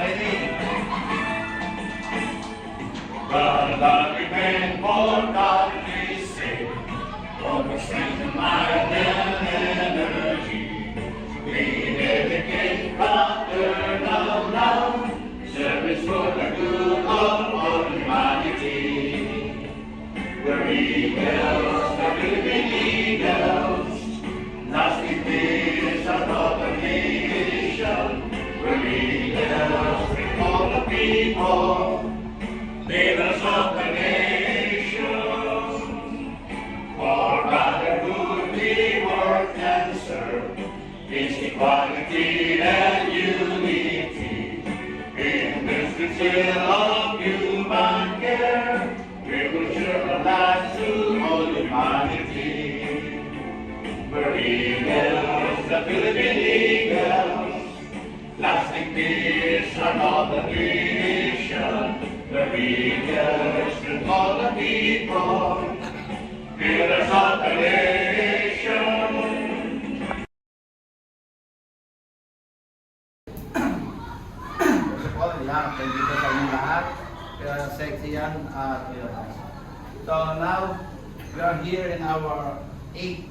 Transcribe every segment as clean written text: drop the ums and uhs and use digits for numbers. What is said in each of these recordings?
Ready? But I remain for country's sake, for the strength of mind and energy. We dedicate fraternal love, service for the good of all humanity. We're eagles, the living eagles, lasting peace and not a nation. We're eagles with all the people, leaders of the nation. For brotherhood we work and serve, peace, equality and unity. In this sincere of human care, we will share a life to all humanity. We're eagles, the Philippine eagles, lasting peace and all the nation. The eagles with all the people, leaders of the nation. First of all, thank you sa inyong lahat. Sexy yan. So now, we are here in our 8th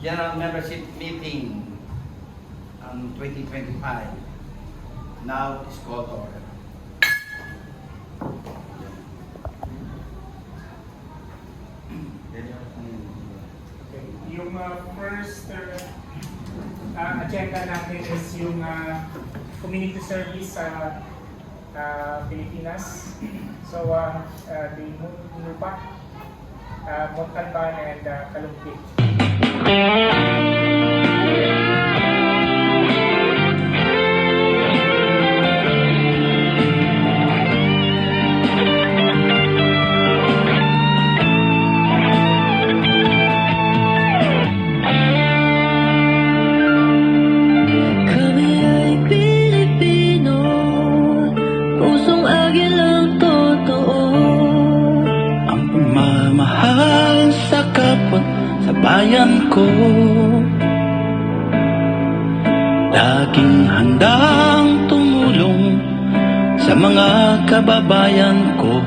General Membership Meeting on 2025. Now, it's called to order. Okay. Yung first agenda natin is yung community service sa Pilipinas. So, the Mupa, Montalban, and Kalumpit. Bayan ko, laging handang tumulong sa mga kababayan ko.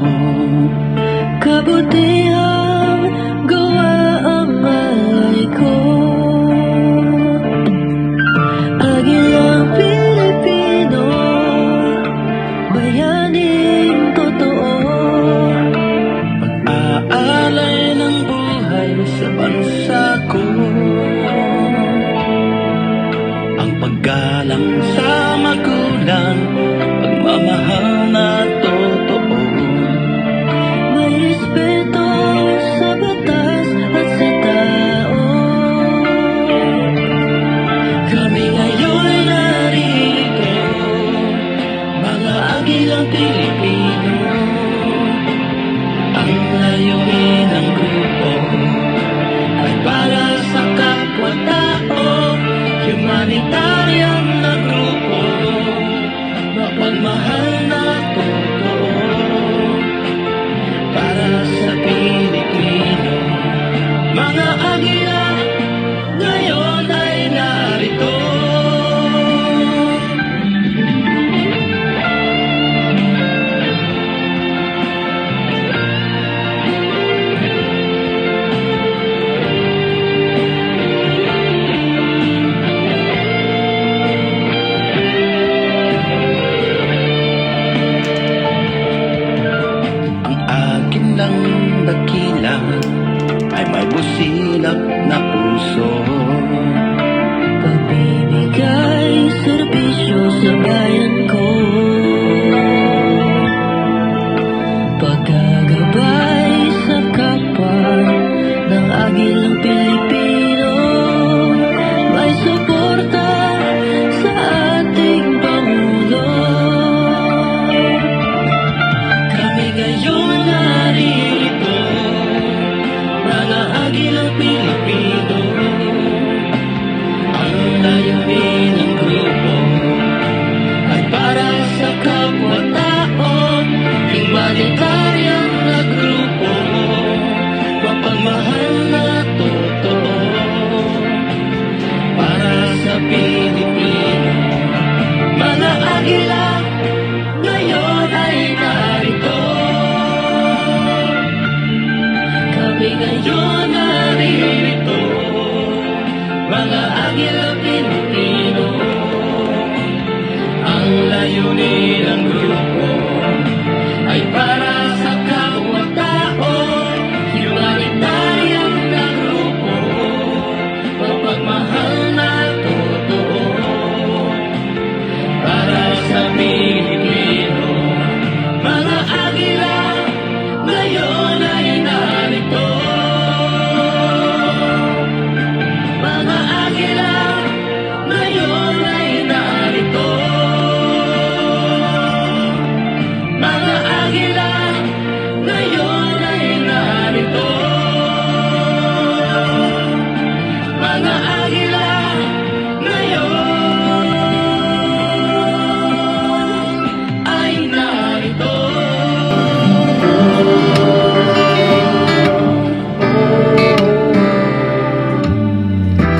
Kabutihang gawa ang alay ko, Agilang Pilipino, bayaning totoo, pag-aalay ng buhay sa bansa ko, ang paggalang sa magulang, pagmamahal na totoo, may respeto sa batas at sa tao. Kami ngayon narito, mga agilang Pilipino, ang layunin ng grupo ay para sa kapwa-tao, humanitarian na grupo, mapagmahal na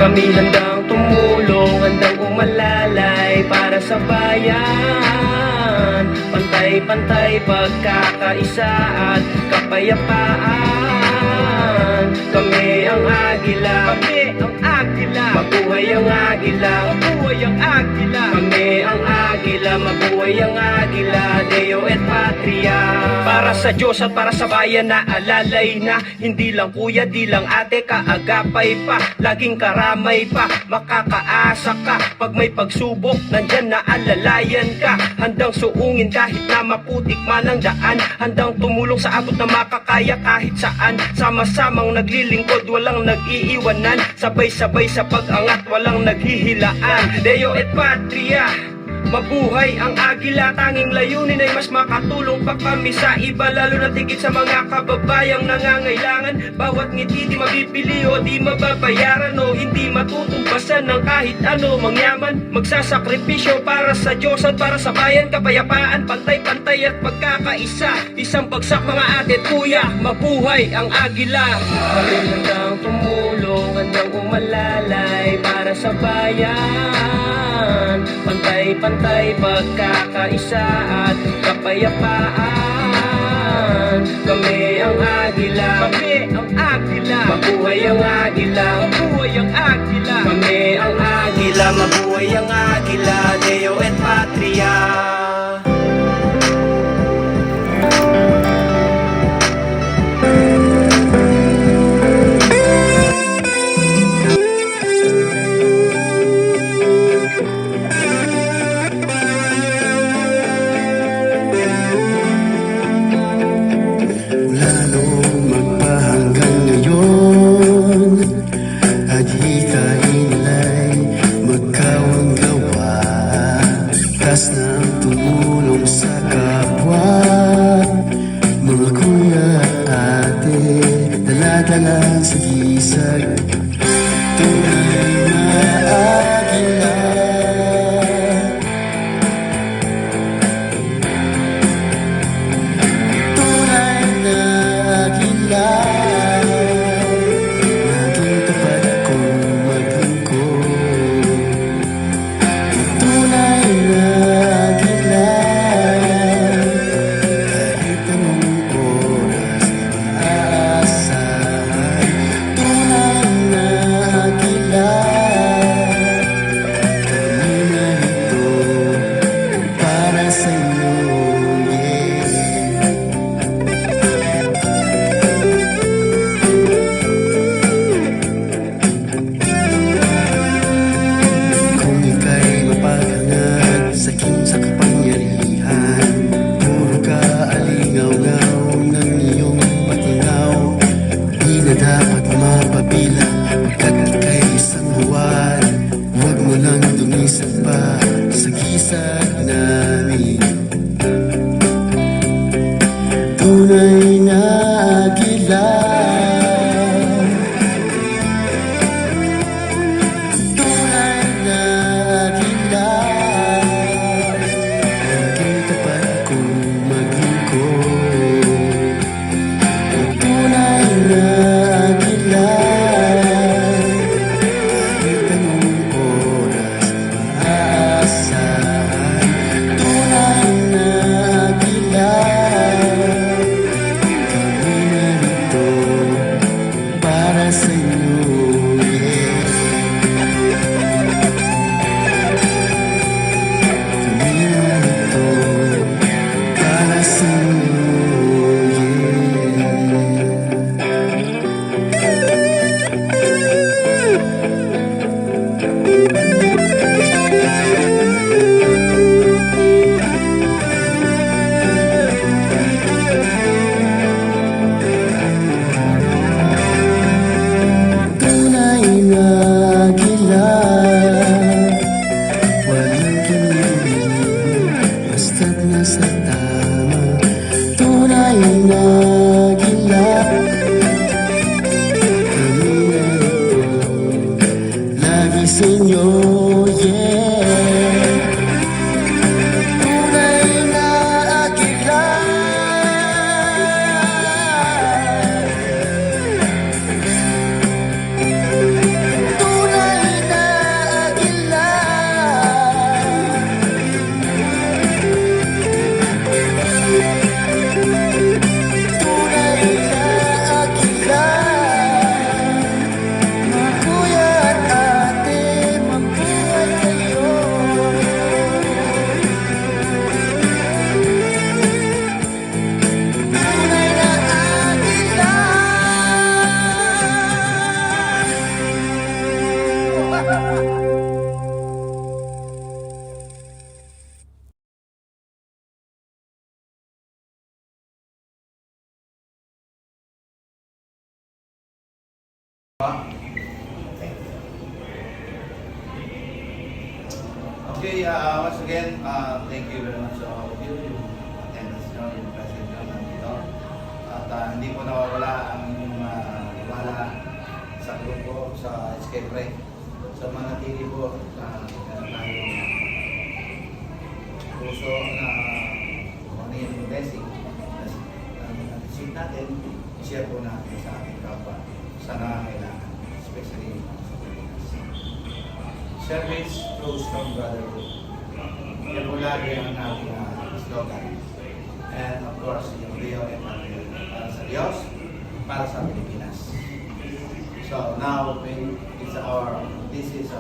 Kami handang tumulong, handang umalalay para sa bayan. Pantay-pantay pagkakaisa at kapayapaan. Kami ang agila, kami ang agila. Mabuhay ang agila, mabuhay ang agila. Kami ang agila, mabuhay ang agila. Deo et Patria. Para sa Diyos at para sa bayan na alalay na. Hindi lang kuya, di lang ate, kaagapay pa. Laging karamay pa, makakaasa ka. Pag may pagsubok, nandyan na alalayan ka. Handang suungin kahit na maputik man ang daan. Handang tumulong sa abot na makakaya kahit saan. Sama-samang naglilingkod, walang nag-iiwanan. Sabay-sabay sa pag-angat, walang naghihilaan. Deo et Patria. Mabuhay ang agila, tanging layunin ay mas makatulong pa kami sa iba. Lalo na tigit sa mga kababayang nangangailangan. Bawat ngiti di mabibili o di mababayaran, o hindi matutumbasan ng kahit ano. Mangyaman, magsasakripisyo para sa Diyos at para sa bayan. Kapayapaan, pantay-pantay at pagkakaisa. Isang bagsak mga ate at kuya, mabuhay ang agila. Kami handang tumulong, handang umalalay para sa bayan. Pantay-pantay pagkakaisa at kapayapaan. Kami ang agila, kami ang agila. Mabuhay ang agila, mabuhay ang agila. Kami ang agila, mabuhay ang agila. Deo et Patria. Tumulong sa kapwa, mga kuya at ate, dala-dala sa gisag, tunay na agila. Tunay na agila, naging tapat kong maglingkod. Tunay na sa gisag namin. Tunay na agila, tunay na agila, naging tapat kong maglingkod. Tunay na agila, kahit anong oras maasahan. Tunay na agila, kami narito para sa inyo, yeah. Kami narito para sa inyo, tunay na agila, walang kinilig, basta't nasa tama. Tunay na agila, kami narito lagi sa inyo, yeah. Tunay na agila, tunay Okay, once again, thank you very much to all of you, yung attendance nyo, yung present nyo nandito. At hindi po nawawala ang inyong wala sa grupo, sa escape break. So manatili po na meron tayong puso na kung ano yung blessing na receive natin, i-share po natin sa ating kapwa sa nangangailangan, especially sa Pilipinas. Service flows from brotherhood. Yan po lagi ang ating slogan. And of course, yung Rio et Patria, para sa Diyos, para sa Pilipinas. So now, this is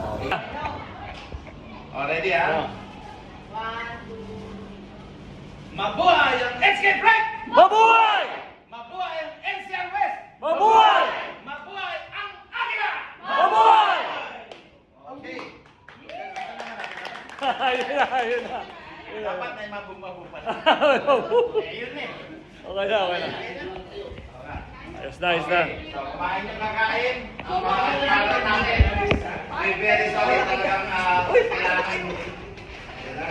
ready ah? Mabuhay ang Escape Break! Mabuhay! Mabuhay ang NCR West! Mabuhay! Mabuhay ang Agila! Mabuhay! Okay. Ayun na. Dapat may mabumbabu pa na. Yun eh. Okay na. Ayos na. Okay, so kumain yung kakain. Ang mga kakain natin. We're very sorry talagang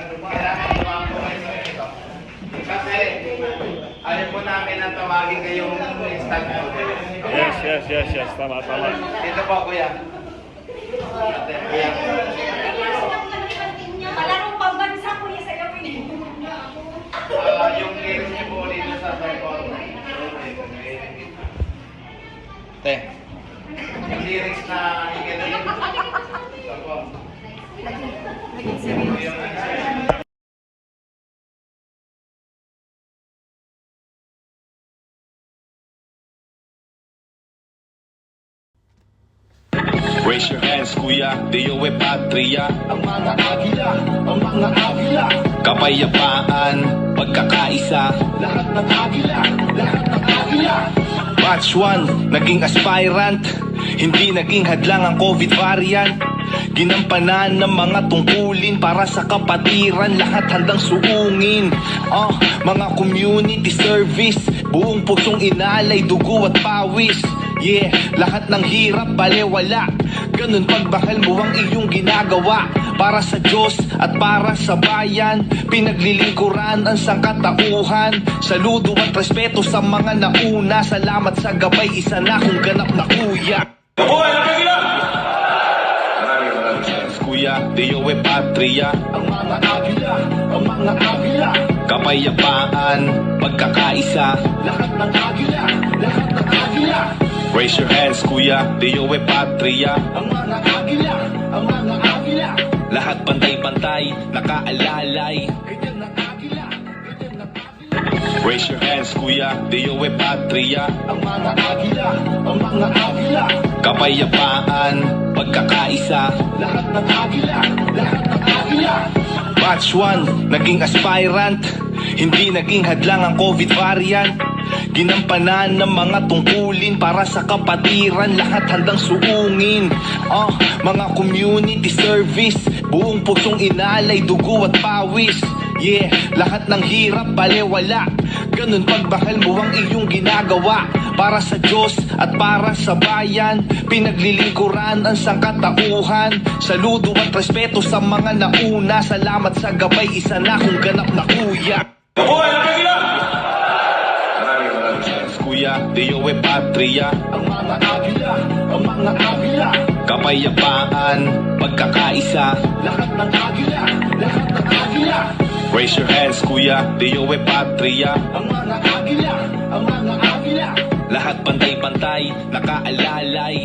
kailangan lumabuhay sa ito. Kasi ayaw po namin na tawagin kayong instant noodle. Yes. Tama. Dito po, kuya. Kuya. Palarong pambansa ko niya sa gawin. Yung lyrics niyo po dito sa record. Te. Yung lyrics na higirin. Ito po. Yung Raise your hands, kuya, Dio e Patria. Ang mga agila, kapayapaan, pagkakaisa. Lahat ng agila. Batch 1, naging aspirant. Hindi naging hadlang ang COVID variant. Ginampanan ng mga tungkulin para sa kapatiran. Lahat handang suungin. Mga community service, buong pusong inalay, dugo at pawis. Yeah, lahat ng hirap balewala. Ganun pagmahal mo ang iyong ginagawa. Para sa Diyos at para sa bayan, pinaglilingkuran ang sangkatauhan. Saludo at respeto sa mga nauna. Salamat sa gabay, isa na kong ganap na kuya. Maraming salamat, kuya, Dio e Patria. Ang mga agila, kapayapaan, pagkakaisa. Lahat ng agila. Raise your hands, kuya, Dio e Patria. Ang mga agila. Lahat pantay-pantay, nakaalalay. Raise your hands, kuya, Dio e Patria. Ang mga agila. Kapayapaan, pagkakaisa. Lahat ng agila. Batch 1, naging aspirant. Hindi naging hadlang ang COVID variant. Ginampanan ng mga tungkulin para sa kapatiran. Lahat handang suungin. Mga community service, buong pusong inalay, dugo at pawis. Yeah, lahat ng hirap balewala. Ganun pagmahal mo ang iyong ginagawa. Para sa Diyos at para sa bayan, pinaglilingkuran ang sangkatauhan. Saludo at respeto sa mga nauna. Salamat sa gabay, isa na kong ganap na kuya. Maraming salamat, kuya, Dio e Patria. Ang mga agila, kapayapaan, pagkakaisa. Lahat ng agila. Raise your hands, kuya, Dio e Patria. Ang mga agila. Lahat pantay-pantay, nakaalalay.